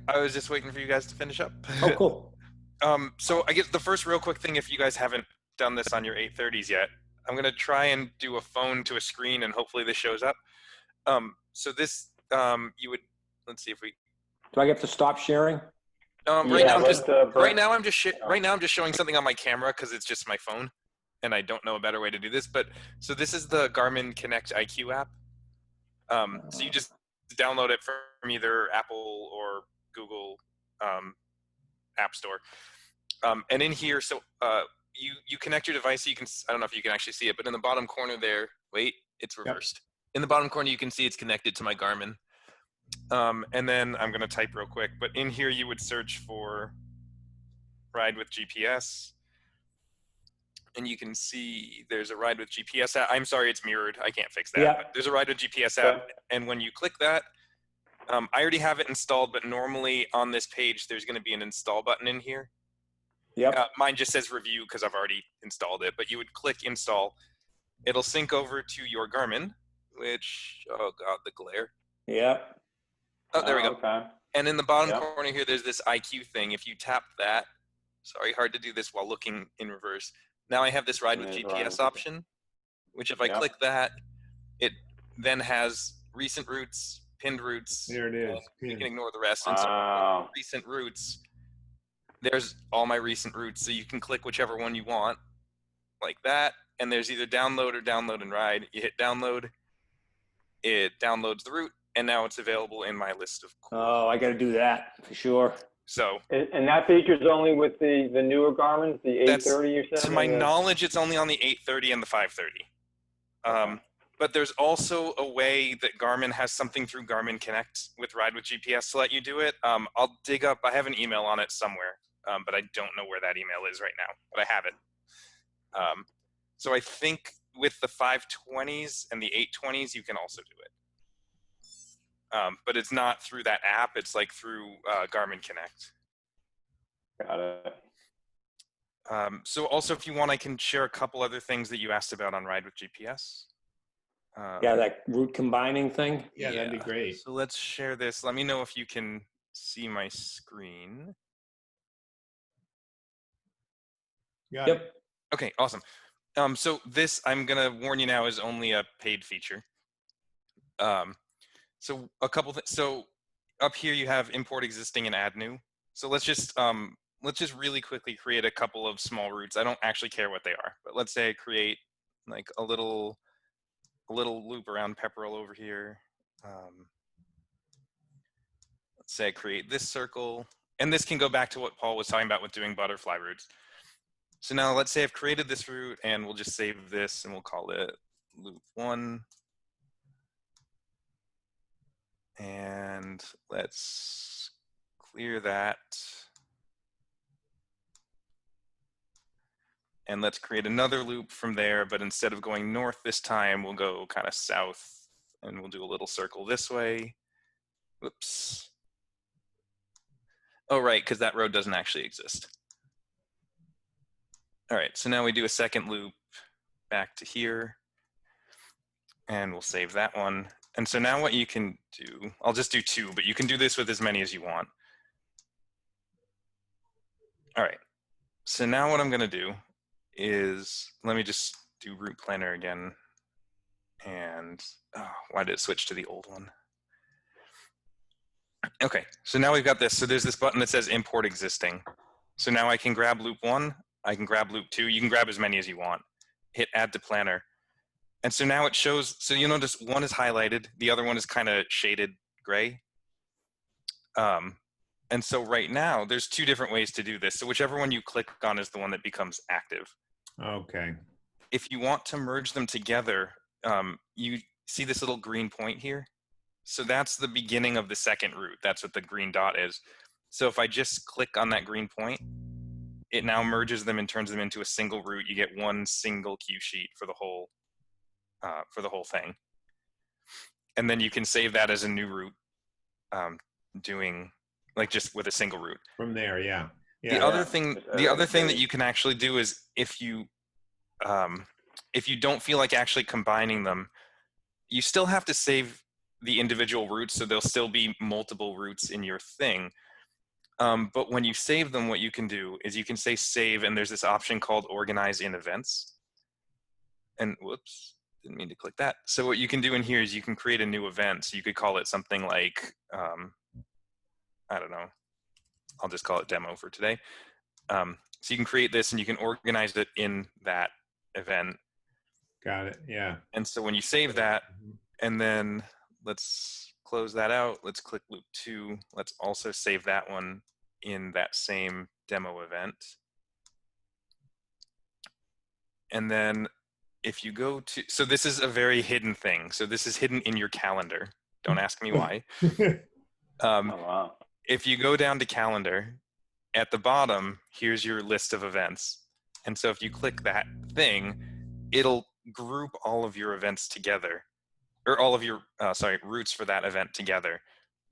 I was just waiting for you guys to finish up. Oh, cool. So I guess the first real quick thing, if you guys haven't done this on your 830s yet, I'm going to try and do a phone to a screen, and hopefully this shows up. So this, you would, let's see if we. Do I get to stop sharing? Right now I'm just showing something on my camera because it's just my phone, and I don't know a better way to do this. But so this is the Garmin Connect IQ app. So you just download it from either Apple or Google App Store. And in here, so you connect your device. So you can, I don't know if you can actually see it, but in the bottom corner there, wait, it's reversed. Yep. In the bottom corner, you can see it's connected to my Garmin. And then I'm going to type real quick, but in here you would search for Ride with GPS. And you can see there's a Ride with GPS app. I'm sorry, it's mirrored. I can't fix that. Yeah. But there's a Ride with GPS app. And when you click that, I already have it installed, but normally on this page, there's going to be an install button in here. Yep. Mine just says review because I've already installed it, but you would click install. It'll sync over to your Garmin, which, oh God, the glare. Yep. Oh, there we go. Okay. And in the bottom corner here, there's this IQ thing. If you tap that, sorry, hard to do this while looking in reverse. Now I have this Ride with GPS option, which if I click that, it then has recent routes, pinned routes. There it is. You can ignore the rest. And so recent routes, there's all my recent routes. So you can click whichever one you want, like that. And there's either download or download and ride. You hit download, it downloads the route, and now it's available in my list of courses. Oh, I got to do that for sure. So, and that feature's only with the newer Garmin's, the 830 you said? To my knowledge, it's only on the 830 and the 530. But there's also a way that Garmin has something through Garmin Connect with Ride with GPS to let you do it. I'll dig up, I have an email on it somewhere, but I don't know where that email is right now, but I have it. So I think with the 520s and the 820s, you can also do it. But it's not through that app. It's like through Garmin Connect. Got it. So also, if you want, I can share a couple other things that you asked about on Ride with GPS. Yeah, that route combining thing. Yeah, that'd be great. So let's share this. Let me know if you can see my screen. Yep. Okay, awesome. So this, I'm going to warn you now, is only a paid feature. So a couple things. So up here you have import existing and add new. So let's just really quickly create a couple of small routes. I don't actually care what they are, but let's say I create like a little loop around Pepperell over here. Let's say I create this circle, and this can go back to what Paul was talking about with doing butterfly routes. So now let's say I've created this route, and we'll just save this and we'll call it loop 1. And let's clear that. And let's create another loop from there, but instead of going north this time, we'll go kind of south, and we'll do a little circle this way. Whoops. Oh, right, because that road doesn't actually exist. All right, so now we do a second loop back to here, and we'll save that one. And so now what you can do, I'll just do 2, but you can do this with as many as you want. All right, so now what I'm gonna do is, let me just do route planner again. And why did it switch to the old one? Okay, so now we've got this. So there's this button that says import existing. So now I can grab loop 1, I can grab loop 2, you can grab as many as you want. Hit add to planner. And so now it shows, so you notice one is highlighted, the other one is kind of shaded gray. And so right now, there's 2 different ways to do this. So whichever one you click on is the one that becomes active. Okay. If you want to merge them together, you see this little green point here? So that's the beginning of the second route. That's what the green dot is. So if I just click on that green point, it now merges them and turns them into a single route. You get one single cue sheet for the whole thing. And then you can save that as a new route, doing like just with a single route. From there, yeah. The other thing that you can actually do is if you don't feel like actually combining them, you still have to save the individual routes, so there'll still be multiple routes in your thing. But when you save them, what you can do is you can say save, and there's this option called organize in events. And whoops, didn't mean to click that. So what you can do in here is you can create a new event. So you could call it something like, I don't know, I'll just call it demo for today. So you can create this and you can organize it in that event. Got it. Yeah. And so when you save that, and then let's close that out. Let's click loop 2. Let's also save that one in that same demo event. And then if you go to, so this is a very hidden thing. So this is hidden in your calendar. Don't ask me why. Oh, wow. If you go down to calendar, at the bottom, here's your list of events. And so if you click that thing, it'll group all of your events together, or all of your, routes for that event together.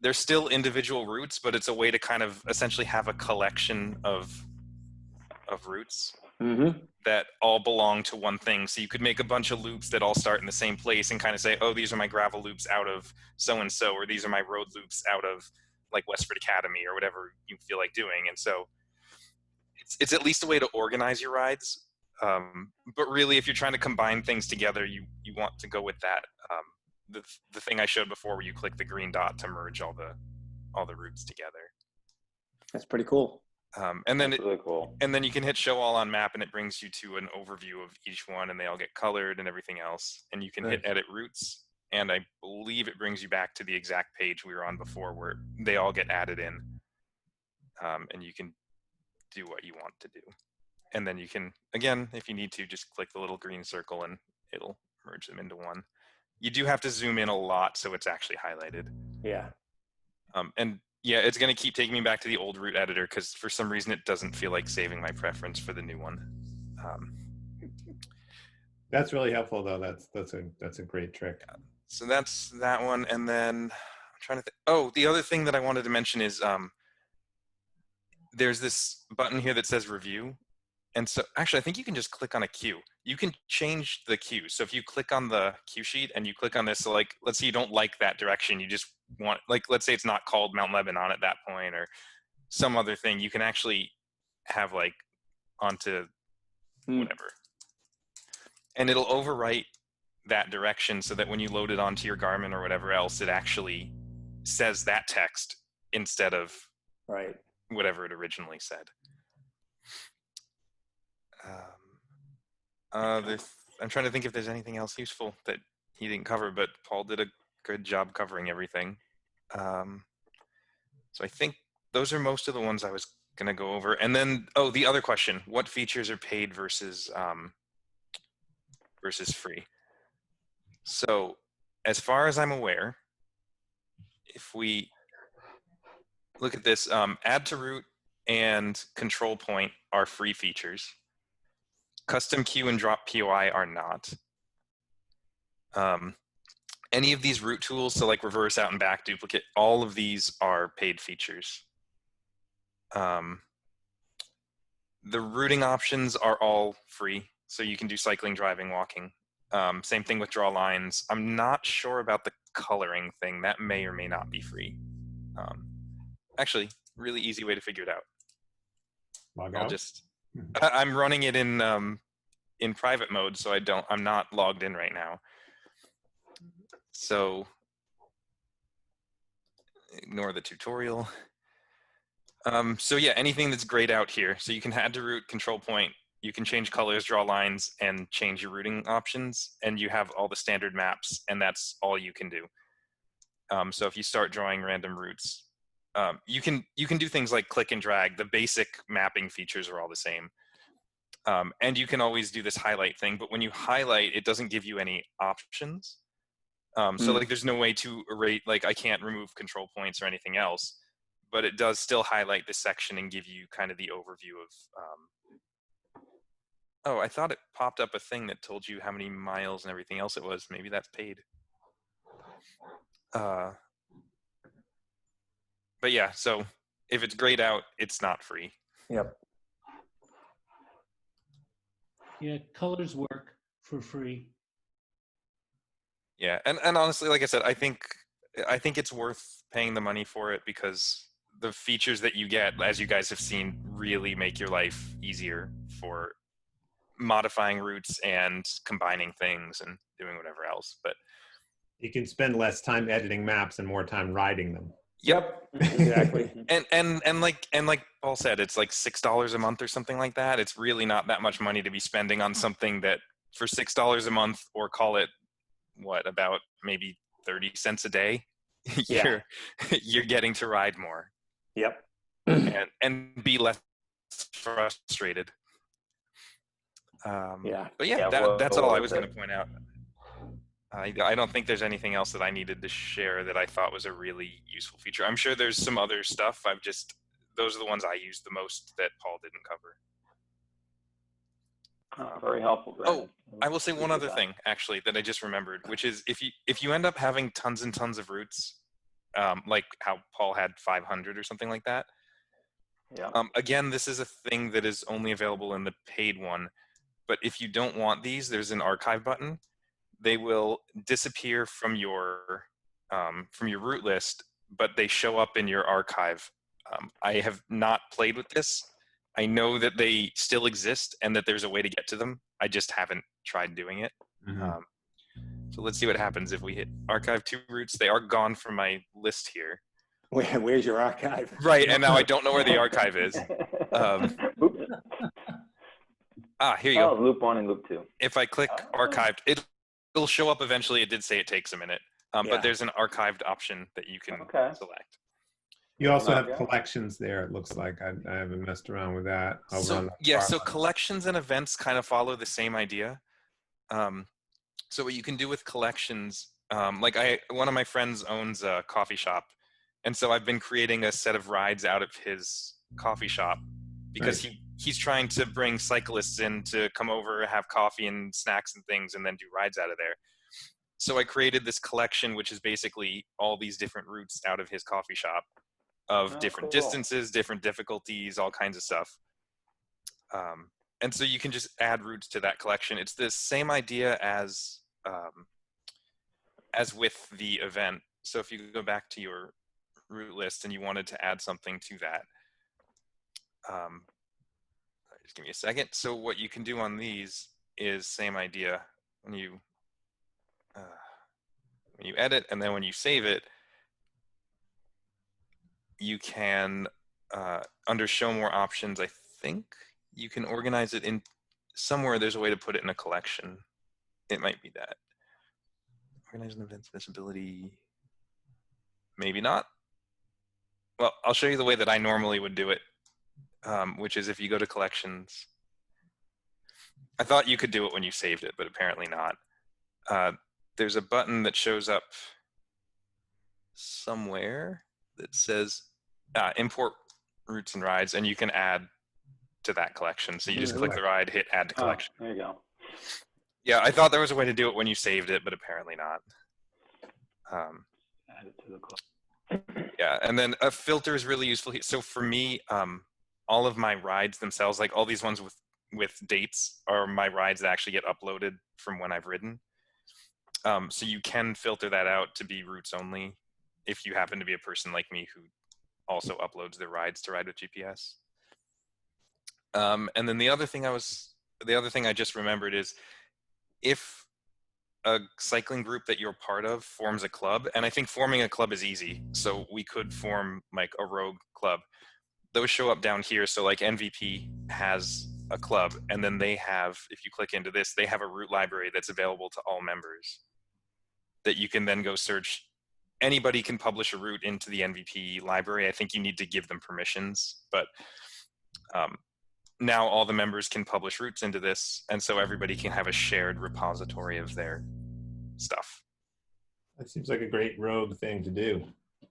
They're still individual routes, but it's a way to kind of essentially have a collection of routes that all belong to one thing. So you could make a bunch of loops that all start in the same place and kind of say, oh, these are my gravel loops out of so-and-so, or these are my road loops out of like Westford Academy, or whatever you feel like doing. And so it's at least a way to organize your rides. But really, if you're trying to combine things together, you want to go with that. The thing I showed before, where you click the green dot to merge all the routes together. That's pretty cool. And then That's really cool. and then you can hit show all on map, and it brings you to an overview of each one, and they all get colored and everything else. And you can hit edit routes, and I believe it brings you back to the exact page we were on before, where they all get added in, and you can do what you want to do. And then you can, again, if you need to, just click the little green circle and it'll merge them into one. You do have to zoom in a lot so it's actually highlighted. Yeah. And yeah, it's going to keep taking me back to the old route editor because for some reason it doesn't feel like saving my preference for the new one. That's really helpful, though. That's a great trick. So that's that one. And then I'm trying to think. Oh, the other thing that I wanted to mention is there's this button here that says review. And so actually, I think you can just click on a queue. You can change the queue. So if you click on the queue sheet and you click on this, so like, let's say you don't like that direction, you just want, like, let's say it's not called Mount Lebanon at that point or some other thing, you can actually have like onto whatever. And it'll overwrite that direction so that when you load it onto your Garmin or whatever else, it actually says that text instead of whatever it originally said. I'm trying to think if there's anything else useful that he didn't cover, but Paul did a good job covering everything. So I think those are most of the ones I was going to go over. And then, oh, the other question, what features are paid versus free? So as far as I'm aware, if we look at this, add to route and control point are free features. Custom queue and drop POI are not. Any of these route tools, so like reverse, out and back, duplicate, all of these are paid features. The routing options are all free, so you can do cycling, driving, walking. Same thing with draw lines. I'm not sure about the coloring thing. That may or may not be free. Actually, really easy way to figure it out. I'm running it in private mode, so I'm not logged in right now. So ignore the tutorial. So yeah, anything that's grayed out here. So you can add to route, control point, you can change colors, draw lines, and change your routing options, and you have all the standard maps, and that's all you can do. So if you start drawing random routes, you can do things like click and drag. The basic mapping features are all the same. And you can always do this highlight thing, but when you highlight, it doesn't give you any options. So like there's no way to erase, like I can't remove control points or anything else, but it does still highlight this section and give you kind of the overview of, oh, I thought it popped up a thing that told you how many miles and everything else it was. Maybe that's paid. But yeah, so if it's grayed out, it's not free. Yep. Yeah, colors work for free. Yeah, and honestly, like I said, I think it's worth paying the money for it because the features that you get, as you guys have seen, really make your life easier for modifying routes and combining things and doing whatever else. But you can spend less time editing maps and more time riding them. Yep, exactly. and like Paul said, it's like $6 a month or something like that. It's really not that much money to be spending on something that for $6 a month, or call it what, about maybe 30 cents a day, you're getting to ride more. Yep. and be less frustrated. But that's all I was going to point out. I don't think there's anything else that I needed to share that I thought was a really useful feature. I'm sure there's some other stuff. Those are the ones I used the most that Paul didn't cover. Very helpful, Brandon. I will say one other thing actually that I just remembered, which is if you end up having tons and tons of routes, like how Paul had 500 or something like that. Yeah. Again, this is a thing that is only available in the paid one, but if you don't want these, there's an archive button. They will disappear from your route list, but they show up in your archive. I have not played with this. I know that they still exist and that there's a way to get to them. I just haven't tried doing it. Mm-hmm. So let's see what happens if we hit archive 2 routes. They are gone from my list here. Where's your archive? Right, and now I don't know where the archive is. Oops. Here you go. Loop 1 and loop 2. If I click archived, it'll show up eventually. It did say it takes a minute, but there's an archived option that you can select. You also have collections there, it looks like. I haven't messed around with that. So collections and events kind of follow the same idea. So what you can do with collections, one of my friends owns a coffee shop, and so I've been creating a set of rides out of his coffee shop because he's trying to bring cyclists in to come over, have coffee and snacks and things, and then do rides out of there. So I created this collection, which is basically all these different routes out of his coffee shop of different distances, different difficulties, all kinds of stuff. And so you can just add routes to that collection. It's the same idea as with the event. So if you go back to your route list and you wanted to add something to that, just give me a second. So what you can do on these is same idea. When you edit and then when you save it, you can under show more options, I think you can organize it in somewhere. There's a way to put it in a collection. It might be that. Organize an event's visibility. Maybe not. Well, I'll show you the way that I normally would do it, which is if you go to collections. I thought you could do it when you saved it, but apparently not. There's a button that shows up somewhere that says import routes and rides, and you can add to that collection. So you just click the ride, hit add to collection. There you go. Yeah, I thought there was a way to do it when you saved it, but apparently not. Add it to the collection. Yeah, and then a filter is really useful. So for me, all of my rides themselves, like all these ones with dates, are my rides that actually get uploaded from when I've ridden. So you can filter that out to be routes only if you happen to be a person like me who also uploads their rides to Ride with GPS. And then the other thing I just remembered is if a cycling group that you're part of forms a club, and I think forming a club is easy, so we could form like a rogue club. Those show up down here. So like MVP has a club, and then they have, if you click into this, they have a route library that's available to all members that you can then go search. Anybody can publish a route into the MVP library. I think you need to give them permissions, but now all the members can publish routes into this, and so everybody can have a shared repository of their stuff. That seems like a great rogue thing to do.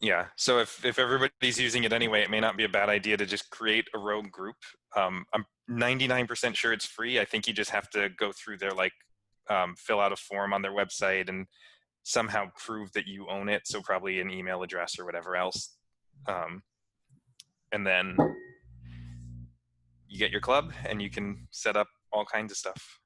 Yeah, so if everybody's using it anyway, it may not be a bad idea to just create a rogue group. I'm 99% sure it's free. I think you just have to go through their fill out a form on their website and somehow prove that you own it, so probably an email address or whatever else. And then you get your club and you can set up all kinds of stuff.